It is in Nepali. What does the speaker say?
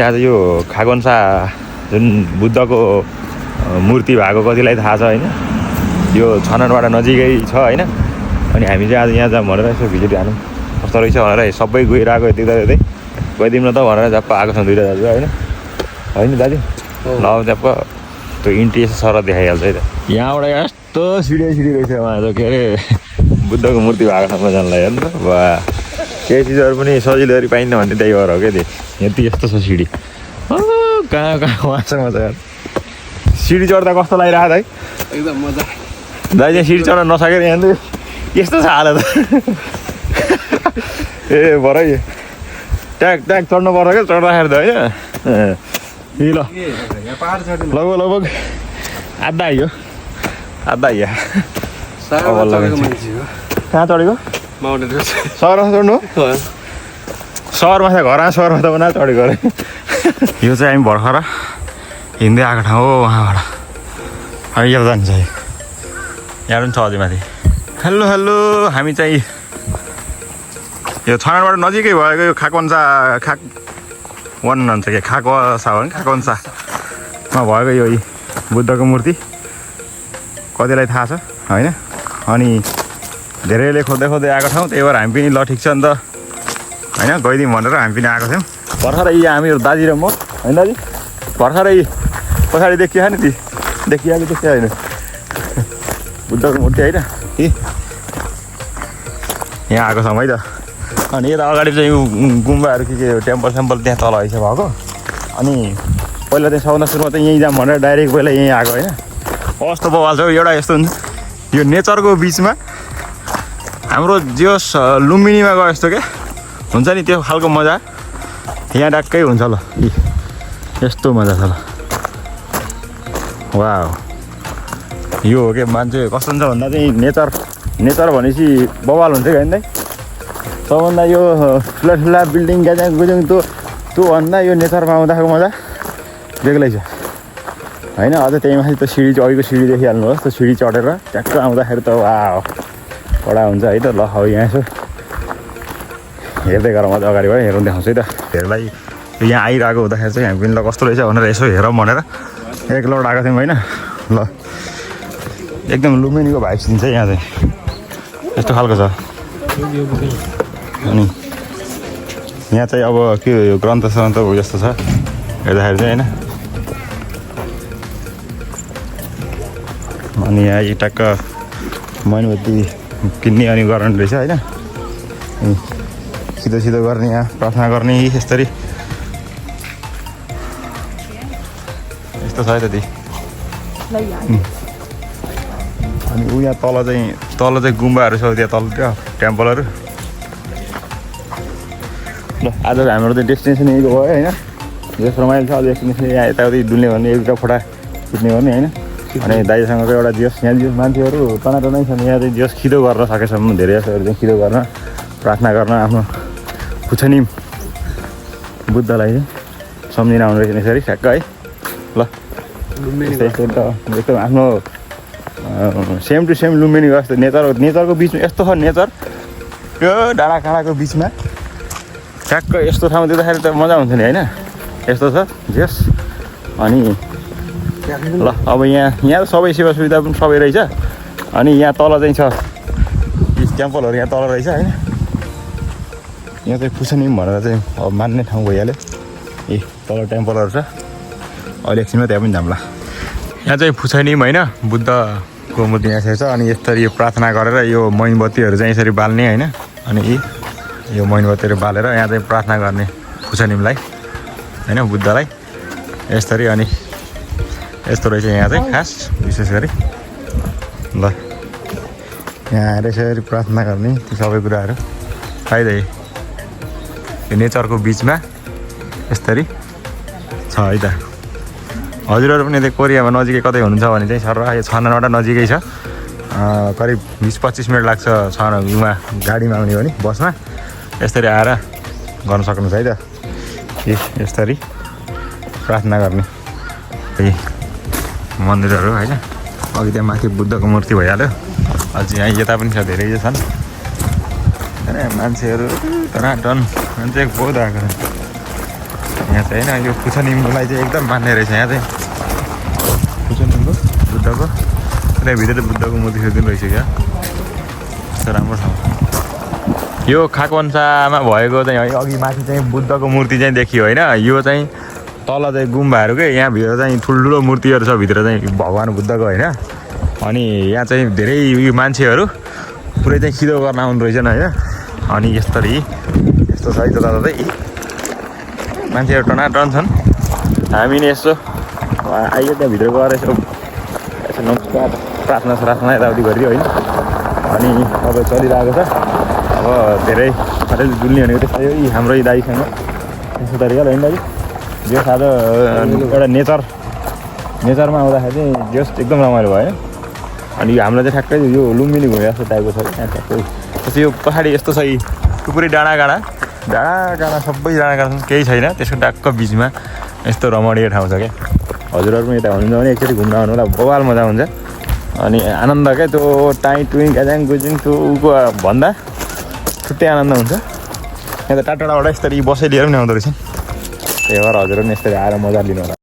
आज यो खागोन्सा जुन बुद्धको मूर्ति भएको कतिलाई थाहा छ होइन, यो छननबाट नजिकै छ होइन। अनि हामी चाहिँ आज यहाँ जाऊँ भनेर यसो भिजिट हानौँ कस्तो रहेछ भनेर सबै गइरहेको यतै गइदिउँ न त भनेर झ्याप्प आएको छौँ दुइटा दाजु होइन। होइन दाजु ल झ्याप्प त्यो इन्ट्री यसो सर देखाइहाल्छ है त। यहाँबाट यस्तो सिडी रहेछ उहाँ त के अरे बुद्धको मूर्ति भएको ठाउँमा जानलाई हेर्नु त। वा केही चिजहरू पनि सजिलोहरू पाइन्न भन्ने त्यही भएर हो क्या त्यो। यति यस्तो छ सिडी कहाँ उहाँसँग छ यार। सिडी चढ्दा कस्तो लागिरहेको है एकदम मजा। दाइ चाहिँ सिडी चढ्न नसकेर यहाँ यस्तो छ हालत ए भरै ट्याक ट्याक चढ्नु पर्छ क्या चढ्दाखेरि त होइन। ल लगभग आधा आइयो कहाँ चढेको सहरमा चढ्नु सहरमा छ घरमा सहरमा त बनाएर चढेको अरे। यो चाहिँ हामी भर्खर हिँड्दै आएको ठाउँ हो उहाँबाट। हामी यहाँ जान्छ यहाँ पनि छ अझै माथि। हेलो हामी चाहिँ यो छननबाट नजिकै भएको यो खाकवन्सा वन भन्छ कि खाकवसा हो नि खाकवन्सामा भएको यो बुद्धको मूर्ति कतिलाई थाहा छ होइन। अनि धेरैले खोज्दै आएको ठाउँ त्यही भएर हामी पनि ल ठिक छ नि त होइन गइदिउँ भनेर हामी पनि आएको थियौँ। भर्खरै हामीहरू दाजु र म होइन दाजु भर्खरै पछाडि देखियो नि ती देखियो होइन बुद्धको मूर्ति होइन ती यहाँ आएको छौँ है त। अनि यता अगाडि चाहिँ गुम्बाहरू के टेम्पल सेम्पल त्यहाँ तल रहेछ भएको। अनि पहिला चाहिँ सबभन्दा सुरुमा चाहिँ यहीँ जाऊँ भनेर डाइरेक्ट पहिला यहीँ आएको होइन। कस्तो बवाल छ एउटा यस्तो हुन्छ यो नेचरको बिचमा हाम्रो जोस लुम्बिनीमा गयो यस्तो क्या हुन्छ नि त्यो खालको मजा यहाँ ट्याक्कै हुन्छ ल। यस्तो मजा छ ल। वाह यो हो कि मान्छे कस्तो हुन्छ भन्दा चाहिँ नेचर भनेपछि बवाल हुन्छ क्या होइन। सबभन्दा यो ठुला बिल्डिङ ग्याजाङ गुजुङ त्यो भन्दा यो नेचरमा आउँदाको मजा बेग्लै छ होइन। अझ त्यही माथि त सिडी अघिको सिडी देखिहाल्नुहोस् त्यो सिडी चढेर ट्याक्क आउँदाखेरि त वाह कडा हुन्छ है त। ल अब यहाँ यसो हेर्दै गरौँ अझ अगाडि भयो हेरौँ देखाउँछु है त धेरैलाई। यहाँ आइरहेको हुँदाखेरि चाहिँ हामी पनि ल कस्तो रहेछ भनेर यसो हेरौँ भनेर एक लोड आएको थियौँ होइन। ल एकदम लुम्बिनीको भाइब्स दिन्छ यहाँ चाहिँ यस्तो खालको छ। अनि यहाँ चाहिँ अब के यो ग्रन्थ हो जस्तो छ हेर्दाखेरि चाहिँ होइन। अनि यहाँ टक्क मोमबत्ती किन्ने अनि गर्ने रहेछ होइन। सिधो गर्ने यहाँ प्रार्थना गर्ने यसरी यस्तो छ है त ती। अनि ऊ यहाँ तल चाहिँ गुम्बाहरू छ त्यहाँ तल त्यो टेम्पलहरू। ल आज हाम्रो चाहिँ डेस्टिनेसन यहीँको भयो होइन। यस रमाइलो छ डेस्टिनेसन यहाँ यताउति डुल्ने भने एक दुईवटा फोटा खिच्ने गर्ने होइन। अनि दाइसँगको एउटा जियोस् यहाँ जियोस् मान्छेहरू टनाटनै छन् यहाँ चाहिँ जियोस् खिदो गर्न सकेसम्म धेरै जस्तोहरू चाहिँ खिदो गर्न प्रार्थना गर्न आफ्नो पुछनिम बुद्धलाई चाहिँ सम्झिन आउनु रहेछ यसरी ठ्याक्क है। ल एकदम आफ्नो सेम टु सेम लुम्बिनीको जस्तो नेचरको बिचमा यस्तो छ नेचर यो डाँडाकाँडाको बिचमा ठ्याक्क यस्तो ठाउँ देख्दाखेरि त मजा हुन्छ नि होइन। यस्तो छ जेस। अनि ल अब यहाँ सबै सेवा सुविधा पनि सबै रहेछ। अनि यहाँ तल चाहिँ छ टेम्पलहरू यहाँ तल रहेछ होइन। यहाँ चाहिँ पुछनिम भनेर चाहिँ अब मान्ने ठाउँ भइहाल्यो। ए तल टेम्पलहरू छ अहिले एकछिनमा त्यहाँ पनि जाम्ला। यहाँ चाहिँ पुछनिम होइन बुद्धको मूर्ति यहाँ छ। अनि यसरी यो प्रार्थना गरेर यो मोमबत्तीहरू चाहिँ यसरी बाल्ने होइन। अनि यो मोमबत्तीहरू बालेर यहाँ चाहिँ प्रार्थना गर्ने पुछनिमलाई होइन बुद्धलाई यसरी। अनि यस्तो रहेछ यहाँ चाहिँ खास विशेष गरी। ल यहाँ आएर यसरी प्रार्थना गर्ने ती सबै कुराहरू फाइदा यो नेचरको बिचमा यसरी छ है त। हजुरहरू पनि यतै कोरियामा नजिकै कतै हुनुहुन्छ भने चाहिँ सर यो छननबाट नजिकै छ। करिब 20-25 मिनट लाग्छ छननमा गाडीमा आउने हो भने बसमा यसरी आएर गर्न सक्नुहुन्छ है त। यसरी प्रार्थना गर्ने मन्दिरहरू होइन। अघि त्यहाँ माथि बुद्धको मूर्ति भइहाल्यो। अझ यहाँ यता पनि छ धेरै छन् होइन मान्छेहरू टनाटन मान्छे बहुत आएको छ। यहाँ चाहिँ होइन यो पुछनिमलाई चाहिँ एकदम मान्ने रहेछ यहाँ चाहिँ पुछनिमको बुद्धको भित्र बुद्धको मूर्ति फेरिदिनु रहेछ क्या यस्तो राम्रो ठाउँ यो खाकवन्सामा भएको चाहिँ है अघि माथि चाहिँ बुद्धको मूर्ति चाहिँ देखियो होइन यो चाहिँ तल चाहिँ गुम्बाहरूकै यहाँ भित्र चाहिँ ठुल्ठुलो मूर्तिहरू छ भित्र चाहिँ भगवान् बुद्धको होइन अनि यहाँ चाहिँ धेरै यो मान्छेहरू पुरै चाहिँ खिदो गर्न आउनु रहेछन् होइन अनि यस्तरी यस्तो छ है जताततै मान्छेहरू टनाटन छन् हामी नि यसो आइयो त्यहाँभित्र गएर यसो नमस्कार प्रार्थना यताउति गरियो होइन अनि अब चलिरहेको छ अब धेरै अझै डुल्ने भनेको त्यस्तै हो हाम्रो दाइसँग यस्तो तरिकाले होइन दाइ जो साधो एउटा नेचरमा आउँदाखेरि चाहिँ जस्ट एकदम रमाइलो भयो अनि हाम्रो चाहिँ ठ्याक्कै यो लुम्बिनी घुमे जस्तो टाइपको छ त्यहाँ ठ्याक्कै त्यसै यो पछाडि यस्तो छ पुरै डाँडा सबै डाँडा छन् केही छैन त्यसको ट्याक्क बिचमा यस्तो रमणीय ठाउँ छ क्या हजुरहरू पनि यता हुनुहुन्छ भने एकचोटि घुम्न आउनु होला बवाल मजा हुन्छ अनि आनन्द क्या त्यो टाइम टुइङ ग्याजाङ गुजिङ त्यो उको भन्दा छुट्टै आनन्द हुन्छ यहाँ त टाढाबाट यसरी बसै लिएर पनि आउँदो रहेछ त्यही भएर हजुरहरू पनि यसरी आएर मजा लिनु होला